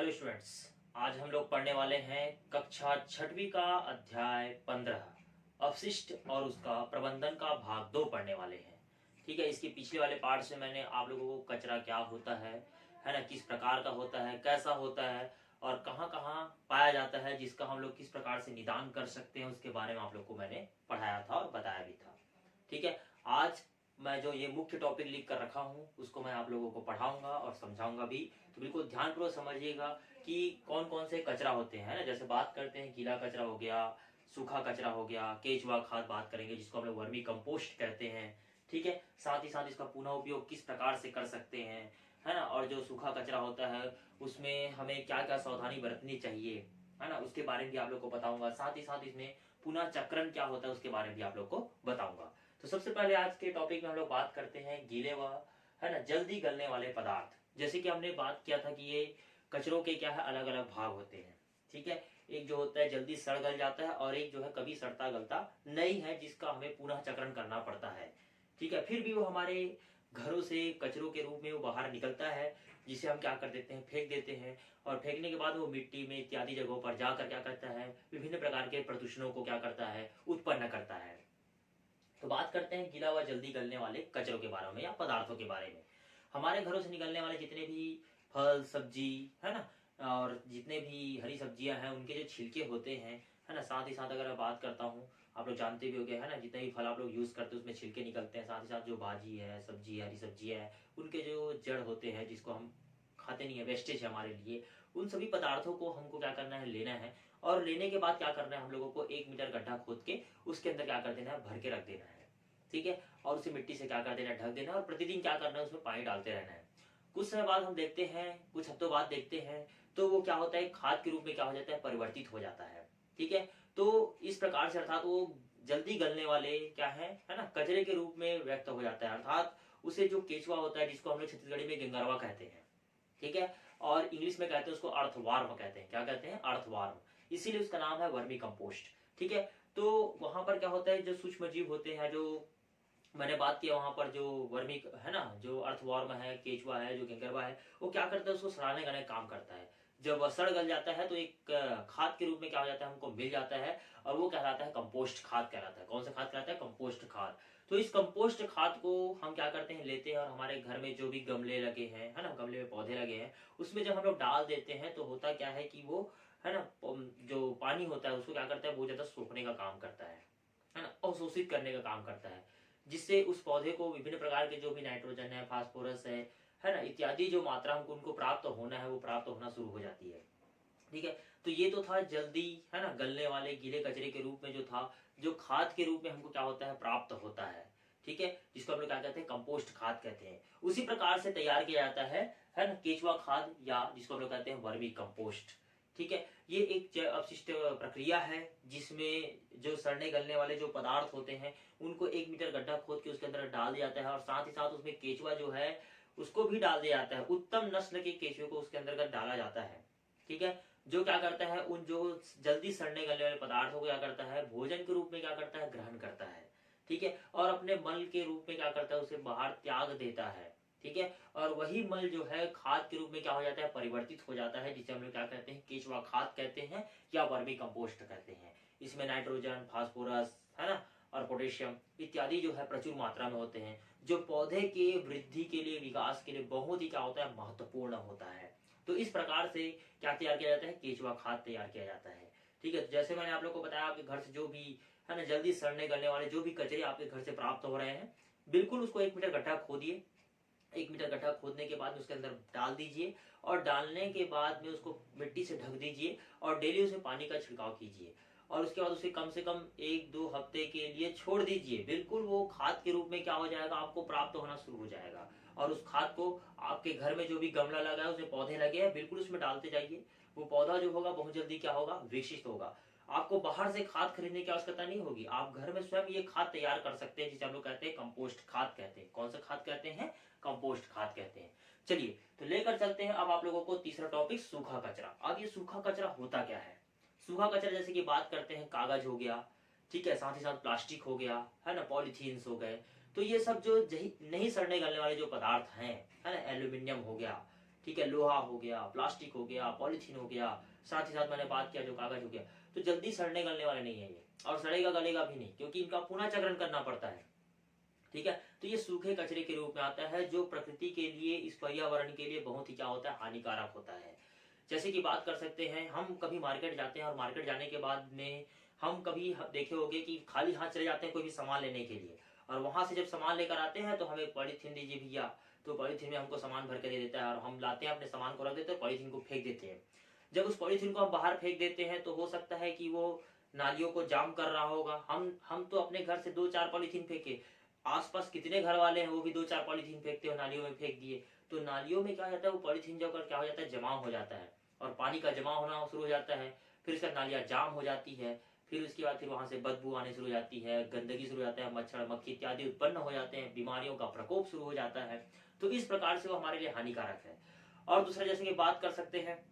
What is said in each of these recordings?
Hello students. आज हम लोग पढ़ने वाले हैं कक्षा छठवीं का अध्याय 15 अपशिष्ट और उसका प्रबंधन का भाग 2 पढ़ने वाले हैं। ठीक है, इसके पिछले वाले पार्ट से मैंने आप लोगों को कचरा क्या होता है ना, किस प्रकार का होता है, कैसा होता है और कहाँ कहाँ पाया जाता है, जिसका हम लोग किस प्रकार से निदान कर सकते हैं उसके बारे में आप लोग को मैंने पढ़ाया था और बताया भी था। ठीक है, आज मैं जो ये मुख्य टॉपिक लिख कर रखा हूँ उसको मैं आप लोगों को पढ़ाऊंगा और समझाऊंगा भी। तो बिल्कुल ध्यानपूर्वक समझिएगा कि कौन कौन से कचरा होते हैं ना। जैसे बात करते हैं, गीला कचरा हो गया, सूखा कचरा हो गया, केचुआ खाद बात करेंगे जिसको हम लोग वर्मी कंपोस्ट कहते हैं। ठीक है, साथ ही साथ इसका पुनः उपयोग किस प्रकार से कर सकते हैं, है ना। और जो सूखा कचरा होता है उसमें हमें क्या क्या सावधानी बरतनी चाहिए, है ना, उसके बारे में भी आप लोग को बताऊंगा। साथ ही साथ इसमें पुनः चक्रण क्या होता है उसके बारे में भी आप लोग को बताऊंगा। तो सबसे पहले आज के टॉपिक में हम लोग बात करते हैं गीले व है ना जल्दी गलने वाले पदार्थ। जैसे कि हमने बात किया था कि ये कचरों के क्या है अलग अलग भाग होते हैं। ठीक है, एक जो होता है जल्दी सड़ गल जाता है और एक जो है कभी सड़ता गलता नहीं है, जिसका हमें पुनः चक्रण करना पड़ता है। ठीक है, फिर भी वो हमारे घरों से कचरों के रूप में वो बाहर निकलता है, जिसे हम क्या कर देते हैं, फेंक देते हैं। और फेंकने के बाद वो मिट्टी में इत्यादि जगहों पर जाकर क्या करता है, विभिन्न प्रकार के प्रदूषणों को क्या करता है, उत्पन्न करता है। तो बात करते हैं गीला व जल्दी गलने वाले कचरों के बारे में या पदार्थों के बारे में। हमारे घरों से निकलने वाले जितने भी फल सब्जी है ना, और जितने भी हरी सब्जियां हैं उनके जो छिलके होते हैं, है ना। साथ ही साथ अगर मैं बात करता हूँ, आप लोग जानते भी होंगे है ना, जितने भी फल आप लोग यूज करते हैं उसमें छिलके निकलते हैं। साथ ही साथ जो भाजी है, सब्जी है, हरी सब्जियां है, उनके जो जड़ होते हैं जिसको हम खाते नहीं है, वेस्टेज है हमारे लिए, उन सभी पदार्थों को हमको क्या करना है, लेना है। और लेने के बाद क्या करना है, हम लोगों को 1 मीटर गड्ढा खोद के उसके अंदर क्या कर देना है, भर के रख देना है। ठीक है, और उसे मिट्टी से क्या कर देना है, ढक देना है। और प्रतिदिन क्या करना है, उसमें पानी डालते रहना है। कुछ समय बाद हम देखते हैं, कुछ हफ्तों बाद देखते हैं, तो वो क्या होता है, खाद के रूप में क्या हो जाता है, परिवर्तित हो जाता है। ठीक है, तो इस प्रकार से अर्थात वो जल्दी गलने वाले क्या है ना, कचरे के रूप में व्यक्त हो जाता है। अर्थात उसे जो केचुआ होता है, जिसको हम लोग छत्तीसगढ़ी में गेंगरवा कहते हैं। ठीक है, और इंग्लिश में कहते हैं उसको अर्थवार्म कहते हैं। क्या कहते हैं, अर्थवार्म, इसीलिए उसका नाम है वर्मी कंपोस्ट। ठीक है, तो वहां पर क्या होता है, जो सूक्ष्म जीव होते हैं, जो मैंने बात किया वहां पर, जो वर्मी है ना, जो अर्थवॉर्म है, केचुआ है, जो गेंगरवा है, वो क्या करता है, उसको सड़ाने का काम करता है। जब वह सड़ गल जाता है तो एक खाद के रूप में क्या हो जाता है, हमको मिल जाता है। और वो कहलाता है कंपोस्ट खाद कहलाता है। कौन सा खाद कहलाता है, कंपोस्ट खाद। तो इस कंपोस्ट खाद को हम क्या करते हैं, लेते हैं और हमारे घर में जो भी गमले लगे हैं, है ना, गमले में पौधे लगे हैं, उसमें जब हम लोग डाल देते हैं तो होता क्या है कि वो है ना, जो पानी होता है उसको क्या करता है, बहुत ज्यादा सोखने का काम करता है ना, अवशोषित करने का काम करता है। जिससे उस पौधे को विभिन्न प्रकार के जो भी नाइट्रोजन है, फास्फोरस है ना, इत्यादि जो मात्रा हमको उनको प्राप्त होना है वो प्राप्त होना शुरू हो जाती है। ठीक है, तो ये तो था जल्दी है ना गलने वाले गीले कचरे के रूप में जो था, जो खाद के रूप में हमको क्या होता है, प्राप्त होता है। ठीक है, जिसको हम लोग क्या कहते हैं, कंपोस्ट खाद कहते हैं। उसी प्रकार से तैयार किया जाता है ना, केचुआ खाद, या जिसको हम लोग कहते हैं वर्मी कंपोस्ट। ठीक है, ये एक जैव अपशिष्ट प्रक्रिया है जिसमें जो सड़ने गलने वाले जो पदार्थ होते हैं उनको 1 मीटर गड्ढा खोद के उसके अंदर डाल दिया जाता है। और साथ ही साथ उसमें केचुआ जो है उसको भी डाल दिया जाता है। उत्तम नस्ल के केचुए को उसके अंदर डाला जाता है। ठीक है, जो क्या करता है, उन जो जल्दी सड़ने गलने वाले पदार्थों को क्या करता है, भोजन के रूप में क्या करता है, ग्रहण करता है। ठीक है, और अपने मल के रूप में क्या करता है, उसे बाहर त्याग देता है। ठीक है, और वही मल जो है खाद के रूप में क्या हो जाता है, परिवर्तित हो जाता है, जिसे हम लोग क्या कहते हैं, केचुआ खाद कहते हैं या वर्मी कंपोस्ट कहते हैं। इसमें नाइट्रोजन, फास्फोरस है ना, और पोटेशियम इत्यादि जो है प्रचुर मात्रा में होते हैं, जो पौधे के वृद्धि के लिए, विकास के लिए बहुत ही क्या होता है, महत्वपूर्ण होता है। तो इस प्रकार से क्या तैयार किया जाता है, केचुआ खाद तैयार किया जाता है। ठीक है, तो जैसे मैंने आप लोग को बताया, आपके घर से जो भी है ना जल्दी सड़ने गलने वाले जो भी कचरे आपके घर से प्राप्त हो रहे हैं, बिल्कुल उसको 1 मीटर गड्ढा खोदिए। 1 मीटर गड्ढा खोदने के बाद उसके अंदर डाल दीजिए, और डालने के बाद में उसको मिट्टी से ढक दीजिए और डेली उसे पानी का छिड़काव कीजिए। और उसके बाद उसे कम से कम 1-2 हफ्ते के लिए छोड़ दीजिए। बिल्कुल वो खाद के रूप में क्या हो जाएगा, आपको प्राप्त होना शुरू हो जाएगा। और उस खाद को आपके घर में जो भी गमला लगा है, उसमें पौधे लगे हैं, बिल्कुल उसमें डालते जाइए। वो पौधा जो होगा बहुत जल्दी क्या होगा, विकसित होगा। आपको बाहर से खाद खरीदने की आवश्यकता नहीं होगी। आप घर में स्वयं ये खाद तैयार कर सकते हैं, जिसे हम लोग कहते हैं कंपोस्ट खाद कहते हैं। कौन सा खाद कहते हैं, कंपोस्ट खाद कहते हैं। चलिए, तो लेकर चलते हैं अब आप लोगों को तीसरा टॉपिक, सूखा कचरा। अब ये सूखा कचरा होता क्या है। सूखा कचरा जैसे कि बात करते हैं, कागज हो गया, ठीक है, साथ ही साथ प्लास्टिक हो गया, है ना, पॉलीथीन्स हो गए। तो ये सब जो नहीं सड़ने गलने वाले जो पदार्थ हैं, है ना, एल्यूमिनियम हो गया, ठीक है, लोहा हो गया, प्लास्टिक हो गया, पॉलीथीन हो गया, साथ ही साथ मैंने बात किया जो कागज हो गया, तो जल्दी सड़ने गलने वाले नहीं है ये, और सड़ेगा गलेगा भी नहीं, क्योंकि इनका पुनः चक्रण करना पड़ता है। ठीक है, तो ये सूखे कचरे के रूप में आता है, जो प्रकृति के लिए, इस पर्यावरण के लिए बहुत ही क्या होता है, हानिकारक होता है। जैसे कि बात कर सकते हैं, हम कभी मार्केट जाते हैं और मार्केट जाने के बाद में हम कभी देखे होंगे कि खाली हाथ चले जाते हैं कोई भी सामान लेने के लिए, और वहां से जब सामान लेकर आते हैं तो हमें पॉलीथीन दीजिए भैया, तो पॉलीथीन में हमको सामान भर के दे देता है, और हम लाते हैं अपने सामान को रख देते हैं, पॉलीथीन को फेंक देते हैं। जब उस पॉलीथीन को हम बाहर फेंक देते हैं तो हो सकता है कि वो नालियों को जाम कर रहा होगा। हम तो अपने घर से 2-4 पॉलीथीन फेंके, आसपास कितने घर वाले हैं वो भी 2-4 पॉलीथीन फेंकते हो, नालियों में फेंक दिए, तो नालियों में क्या हो जाता है, वो पॉलीथीन जो क्या हो जाता है, जमा हो जाता है, और पानी का जमा होना शुरू हो जाता है, फिर इसका नालियां जाम हो जाती है, फिर उसके बाद फिर वहां से बदबू आने शुरू हो जाती है, गंदगी शुरू हो जाता है, मच्छर मक्खी इत्यादि उत्पन्न हो जाते हैं, बीमारियों का प्रकोप शुरू हो जाता है। तो इस प्रकार से वो हमारे लिए हानिकारक है। और दूसरा जैसे कि बात कर सकते हैं,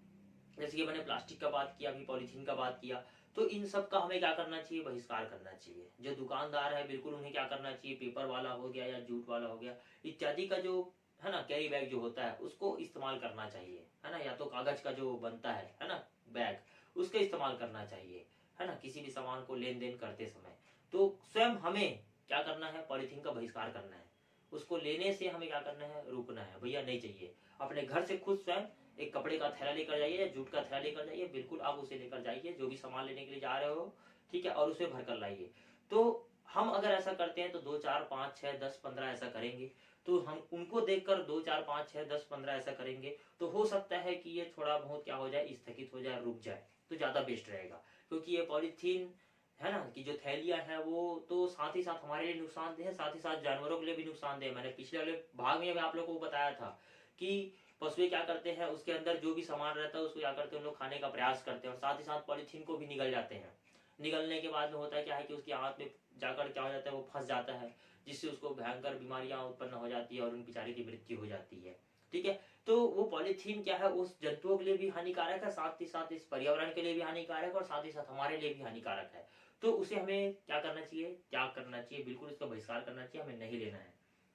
जैसे कि मैंने प्लास्टिक का बात किया, अभी पॉलीथीन का बात किया, तो इन सब का हमें क्या करना चाहिए, बहिष्कार करना चाहिए। जो दुकानदार है बिल्कुल उन्हें क्या करना चाहिए, पेपर वाला हो गया या जूट वाला हो गया इत्यादि का जो है ना, कैरी बैग जो होता है उसको इस्तेमाल करना चाहिए, है ना, या तो कागज का जो बनता है ना बैग, उसका इस्तेमाल करना चाहिए, है ना, किसी भी सामान को लेन देन करते समय। तो स्वयं हमें क्या करना है, पॉलीथीन का बहिष्कार करना है, उसको लेने से हमें क्या करना है, रुकना है, भैया नहीं चाहिए। अपने घर से खुद स्वयं एक कपड़े का थैला लेकर जाइए या जूट का थैला लेकर जाइए, बिल्कुल आप उसे लेकर जाइए जो भी सामान लेने के लिए जा रहे हो, ठीक है, और उसे भर कर लाइए। तो हम अगर ऐसा करते हैं तो 2, 4, 5, 6, 10, 15 ऐसा करेंगे, तो हम उनको देखकर 2, 4, 5, 6, 10, 15 ऐसा करेंगे, तो हो सकता है कि ये थोड़ा बहुत क्या हो जाए, स्थगित हो जाए, रुक जाए, तो ज्यादा बेस्ट रहेगा। क्योंकि ये पॉलीथीन है ना, कि जो थैलियां है वो तो साथ ही साथ हमारे लिए नुकसानदेह है, साथ ही साथ जानवरों के लिए भी नुकसानदेह है। मैंने पिछले वाले भाग में आप लोगों को बताया था कि पशु क्या करते हैं, उसके अंदर जो भी सामान रहता है उसको क्या करते हैं, उन लोग खाने का प्रयास करते हैं, और साथ ही साथ पॉलीथीन को भी निगल जाते हैं। निगलने के बाद में होता है क्या है कि उसकी आंत में जाकर क्या हो जाता है, वो फंस जाता है, जिससे उसको भयंकर बीमारियां उत्पन्न हो जाती है और उन बेचारे की मृत्यु हो जाती है। ठीक है, तो वो पॉलीथीन क्या है, उस जंतुओं के लिए भी हानिकारक है, साथ ही साथ इस पर्यावरण के लिए भी हानिकारक है, और साथ ही साथ हमारे लिए भी हानिकारक है। तो उसे हमें क्या करना चाहिए, त्याग करना चाहिए, बिल्कुल इसका बहिष्कार करना चाहिए, हमें नहीं लेना है।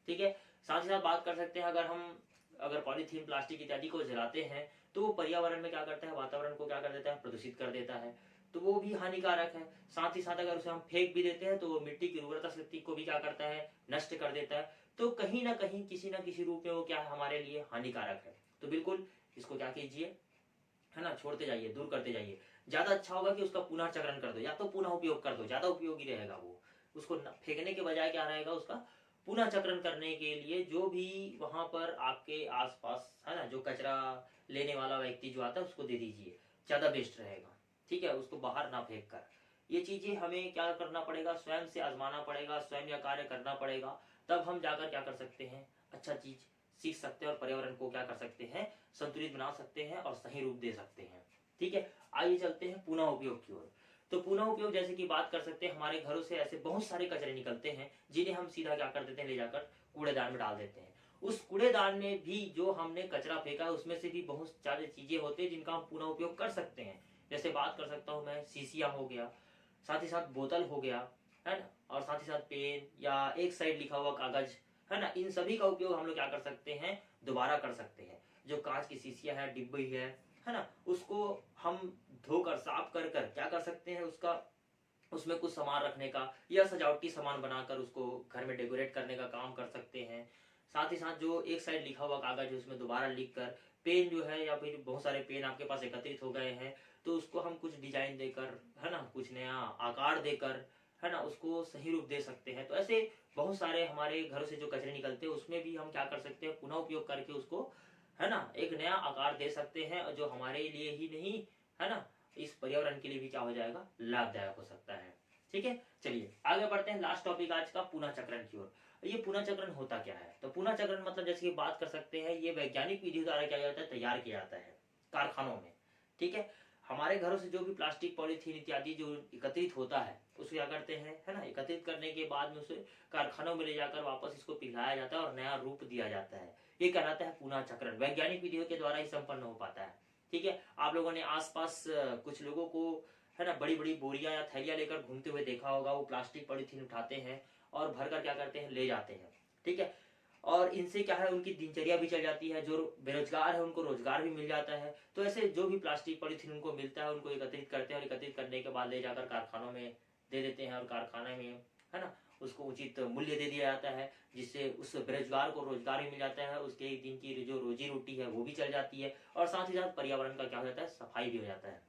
ठीक है, साथ ही साथ बात कर सकते हैं, अगर पॉलीथीन प्लास्टिक इत्यादि को जलाते हैं तो वो पर्यावरण में क्या करता है, वातावरण को क्या कर देता है, प्रदूषित कर देता है, तो वो भी हानिकारक है। साथ ही साथ अगर उसे हम फेंक भी देते हैं तो वो मिट्टी की उर्वरता शक्ति को भी क्या करता है, नष्ट कर देता है। तो कहीं ना कहीं किसी ना किसी रूप में वो क्या है, हमारे लिए हानिकारक है। तो बिल्कुल इसको क्या कीजिए, है ना, छोड़ते जाइए, दूर करते जाइए। ज्यादा अच्छा होगा कि उसका पुनः चक्रण कर दो, या तो पुनः उपयोग कर दो, ज्यादा उपयोगी रहेगा वो। उसको फेंकने के बजाय क्या रहेगा, उसका पुनः चक्रण करने के लिए जो भी वहां पर आपके आसपास है ना, जो कचरा लेने वाला व्यक्ति जो आता है उसको दे दीजिए, ज्यादा बेस्ट रहेगा। ठीक है, उसको बाहर ना फेंक कर। ये चीजें हमें क्या करना पड़ेगा, स्वयं से आजमाना पड़ेगा, स्वयं यह कार्य करना पड़ेगा, तब हम जाकर क्या कर सकते हैं, अच्छा चीज सीख सकते हैं और पर्यावरण को क्या कर सकते हैं, संतुलित बना सकते हैं और सही रूप दे सकते हैं। ठीक है, आइए चलते हैं पुनः उपयोग की ओर। तो पुनः उपयोग जैसे कि बात कर सकते हैं, हमारे घरों से ऐसे बहुत सारे कचरे निकलते हैं जिन्हें हम सीधा क्या कर देते हैं, ले जाकर कूड़ेदान में डाल देते हैं। उस कूड़ेदान में भी जो हमने कचरा फेंका है उसमें से भी बहुत सारी चीजें होती है जिनका हम पुनः उपयोग कर सकते हैं। जैसे बात कर सकता हूँ मैं, शीशिया हो गया, साथ ही साथ बोतल हो गया, है ना, और साथ ही साथ पेन या एक साइड लिखा हुआ कागज, है ना, इन सभी का उपयोग हम लोग क्या कर सकते हैं, दोबारा कर सकते हैं। जो कांच की शीशियां है, डिब्बी है ना, उसको हम धोकर साफ कर कर क्या कर सकते हैं, उसका उसमें कुछ सामान रखने का या सजावटी सामान बनाकर उसको घर में डेकोरेट करने का काम कर सकते हैं। साथ ही साथ जो एक साइड लिखा हुआ कागज है उसमें दोबारा लिख कर, पेन जो है या फिर बहुत सारे पेन आपके पास एकत्रित हो गए हैं तो उसको हम कुछ डिजाइन देकर, है ना, कुछ नया आकार देकर, है ना, उसको सही रूप दे सकते हैं। तो ऐसे बहुत सारे हमारे घरों से जो कचरे निकलते हैं उसमें भी हम क्या कर सकते हैं, पुनः उपयोग करके उसको, है ना, एक नया आकार दे सकते हैं जो हमारे लिए ही नहीं, है ना, इस पर्यावरण के लिए भी क्या हो जाएगा, लाभदायक हो सकता है। ठीक है, चलिए आगे बढ़ते हैं, लास्ट टॉपिक आज का पुनः चक्रण की ओर। ये पुनः चक्रण होता क्या है, तो पुनः चक्रण मतलब जैसे कि बात कर सकते हैं, ये वैज्ञानिक विधि द्वारा क्या जाता है, तैयार किया जाता है कारखानों में। ठीक है, हमारे घरों से जो भी प्लास्टिक पॉलीथीन इत्यादि जो एकत्रित होता है उसको क्या करते हैं, है ना, एकत्रित करने के बाद में उसे कारखानों में ले जाकर वापस इसको पिघलाया जाता है और नया रूप दिया जाता है। ये कहलाता है पुनः चक्रण, वैज्ञानिक विधियों के द्वारा ही संपन्न हो पाता है। ठीक है, आप लोगों ने आसपास कुछ लोगों को, है ना, बड़ी बड़ी बोरियां या थैलियां लेकर घूमते हुए देखा होगा, वो प्लास्टिक पॉलीथीन उठाते हैं और भरकर क्या करते हैं, ले जाते हैं। ठीक है, और इनसे क्या है, उनकी दिनचर्या भी चल जाती है, जो बेरोजगार है उनको रोजगार भी मिल जाता है। तो ऐसे जो भी प्लास्टिक पॉलीथीन उनको मिलता है उनको एकत्रित करते हैं और एकत्रित करने के बाद ले जाकर कारखानों में दे देते हैं और कारखाने में, है ना, उसको उचित मूल्य दे दिया जाता है, जिससे उस बेरोजगार को रोजगार भी मिल जाता है, उसके एक दिन की जो रोजी रोटी है वो भी चल जाती है, और साथ ही साथ पर्यावरण का क्या हो जाता है, सफाई भी हो जाता है।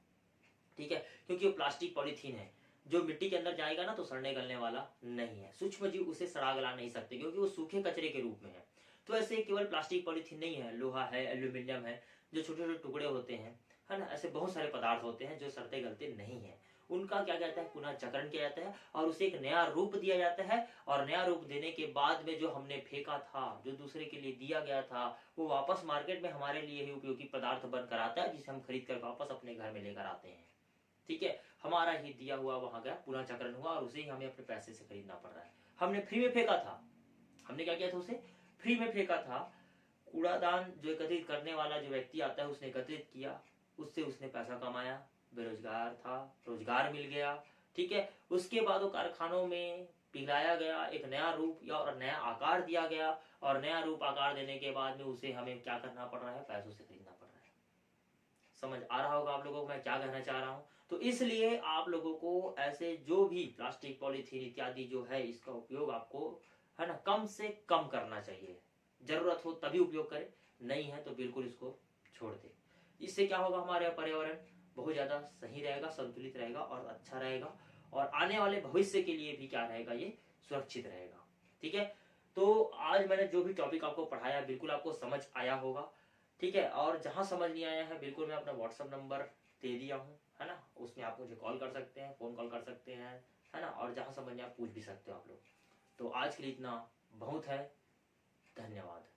ठीक है, क्योंकि वो प्लास्टिक पॉलीथीन है, जो मिट्टी के अंदर जाएगा ना तो सड़ने गलने वाला नहीं है, सूक्ष्म जीव उसे सड़ा गला नहीं सकते क्योंकि वो सूखे कचरे के रूप में है। तो ऐसे केवल प्लास्टिक पॉलीथीन नहीं है, लोहा है, एल्यूमिनियम है, जो छोटे छोटे टुकड़े होते हैं, है ना, ऐसे बहुत सारे पदार्थ होते हैं जो सड़ते गलते नहीं है, उनका क्या कहता है, पुनः चक्रण किया जाता है और उसे एक नया रूप दिया जाता है। और नया रूप देने के बाद में जो हमने फेंका था, जो दूसरे के लिए दिया गया था, वो वापस मार्केट में हमारे लिए ही उपयोगी पदार्थ बनकर आता है, जिसे हम खरीद कर वापस अपने घर में लेकर आते हैं। ठीक है, हमारा ही दिया हुआ वहां गया, पुनः चक्रण हुआ और उसे ही हमें अपने पैसे से खरीदना पड़ रहा है। हमने फ्री में फेंका था, हमने क्या किया था, उसे फ्री में फेंका था। कूड़ादान जो एकत्रित करने वाला जो व्यक्ति आता है उसने एकत्रित किया, उससे उसने पैसा कमाया, बेरोजगार था, रोजगार मिल गया। ठीक है, उसके बाद वो कारखानों में पिघलाया गया, एक नया रूप या और नया आकार दिया गया, और नया रूप आकार देने के बाद में उसे हमें क्या करना पड़ रहा है, पैसों से खरीदना पड़ रहा है। समझ आ रहा होगा आप लोगों को मैं क्या कहना चाह रहा हूं। तो इसलिए आप लोगों को ऐसे जो भी प्लास्टिक पॉलीथीन इत्यादि जो है, इसका उपयोग आपको, है ना, कम से कम करना चाहिए। जरूरत हो तभी उपयोग करें, नहीं है तो बिल्कुल इसको छोड़ दे। इससे क्या होगा, हमारे पर्यावरण बहुत ज्यादा सही रहेगा, संतुलित रहेगा और अच्छा रहेगा, और आने वाले भविष्य के लिए भी क्या रहेगा, ये सुरक्षित रहेगा। ठीक है, तो आज मैंने जो भी टॉपिक आपको पढ़ाया बिल्कुल आपको समझ आया होगा। ठीक है, और जहां समझ नहीं आया है बिल्कुल मैं अपना व्हाट्सएप नंबर दे दिया हूँ, है ना, उसमें आप मुझे कॉल कर सकते हैं, फोन कॉल कर सकते हैं, है ना, और जहां समझ नहीं आप पूछ भी सकते हो आप लोग। तो आज के लिए इतना बहुत है, धन्यवाद।